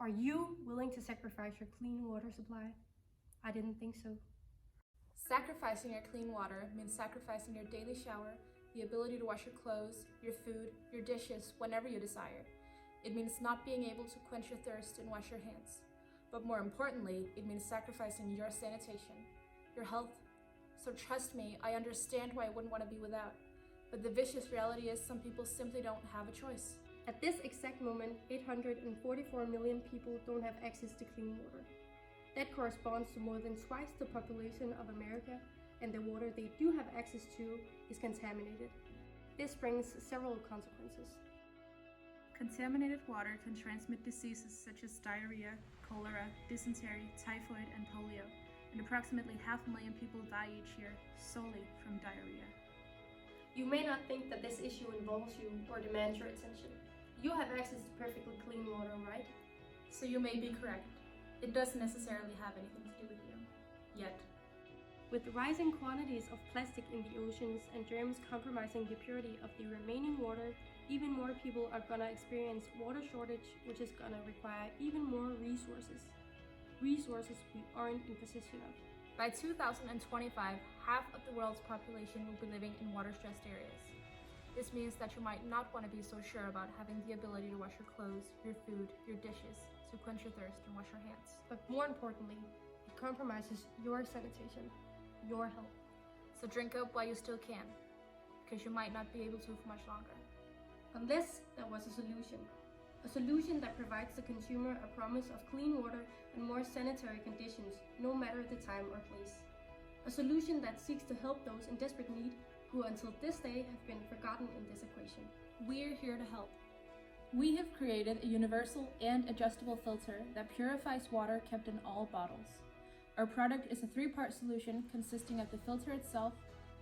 Are you willing to sacrifice your clean water supply? I didn't think so. Sacrificing your clean water means sacrificing your daily shower, the ability to wash your clothes, your food, your dishes whenever you desire. It means not being able to quench your thirst and wash your hands. But more importantly, it means sacrificing your sanitation, your health. So trust me, I understand why I wouldn't want to be without. But the vicious reality is some people simply don't have a choice. At this exact moment, 844 million people don't have access to clean water. That corresponds to more than twice the population of America, and the water they do have access to is contaminated. This brings several consequences. Contaminated water can transmit diseases such as diarrhea, cholera, dysentery, typhoid, and polio, and approximately 500,000 people die each year solely from diarrhea. You may not think that this issue involves you or demands your attention. You have access to perfectly clean water, right? So you may be correct. It doesn't necessarily have anything to do with you. Yet. With rising quantities of plastic in the oceans and germs compromising the purity of the remaining water, even more people are gonna experience water shortage, which is gonna require even more resources. Resources we aren't in possession of. By 2025, half of the world's population will be living in water-stressed areas. This means that you might not want to be so sure about having the ability to wash your clothes, your food, your dishes, to quench your thirst and wash your hands. But more importantly, it compromises your sanitation, your health. So drink up while you still can, because you might not be able to for much longer. Unless there was a solution. A solution that provides the consumer a promise of clean water and more sanitary conditions, no matter the time or place. A solution that seeks to help those in desperate need who until this day have been forgotten in this equation. We're here to help. We have created a universal and adjustable filter that purifies water kept in all bottles. Our product is a 3-part solution consisting of the filter itself,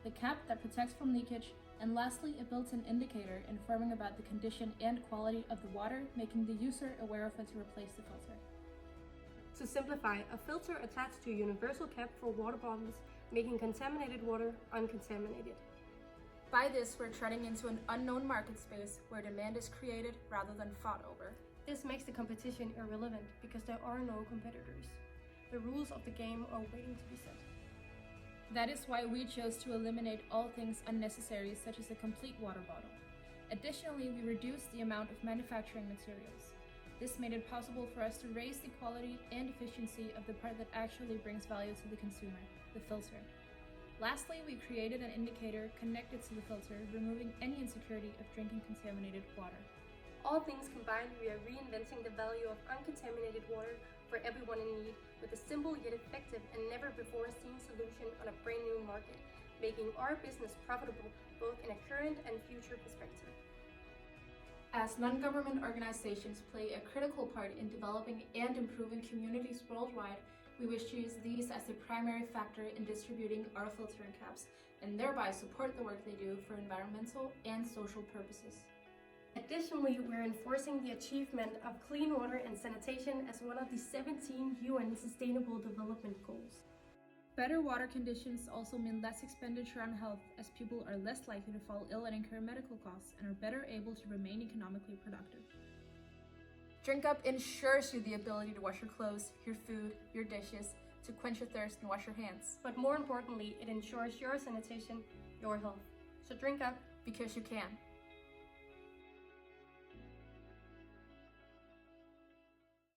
the cap that protects from leakage, and lastly, a built-in indicator informing about the condition and quality of the water, making the user aware of it to replace the filter. To simplify, a filter attached to a universal cap for water bottles, making contaminated water uncontaminated. By this, we're treading into an unknown market space where demand is created rather than fought over. This makes the competition irrelevant because there are no competitors. The rules of the game are waiting to be set. That is why we chose to eliminate all things unnecessary, such as a complete water bottle. Additionally, we reduced the amount of manufacturing materials. This made it possible for us to raise the quality and efficiency of the part that actually brings value to the consumer, the filter. Lastly, we created an indicator connected to the filter, removing any insecurity of drinking contaminated water. All things combined, we are reinventing the value of uncontaminated water for everyone in need with a simple yet effective and never-before-seen solution on a brand new market, making our business profitable both in a current and future perspective. As non-government organizations play a critical part in developing and improving communities worldwide, we wish to use these as the primary factor in distributing our filtering caps and thereby support the work they do for environmental and social purposes. Additionally, we're enforcing the achievement of clean water and sanitation as one of the 17 UN Sustainable Development Goals. Better water conditions also mean less expenditure on health, as people are less likely to fall ill and incur medical costs and are better able to remain economically productive. DrinqUp ensures you the ability to wash your clothes, your food, your dishes, to quench your thirst and wash your hands. But more importantly, it ensures your sanitation, your health. So drink up because you can.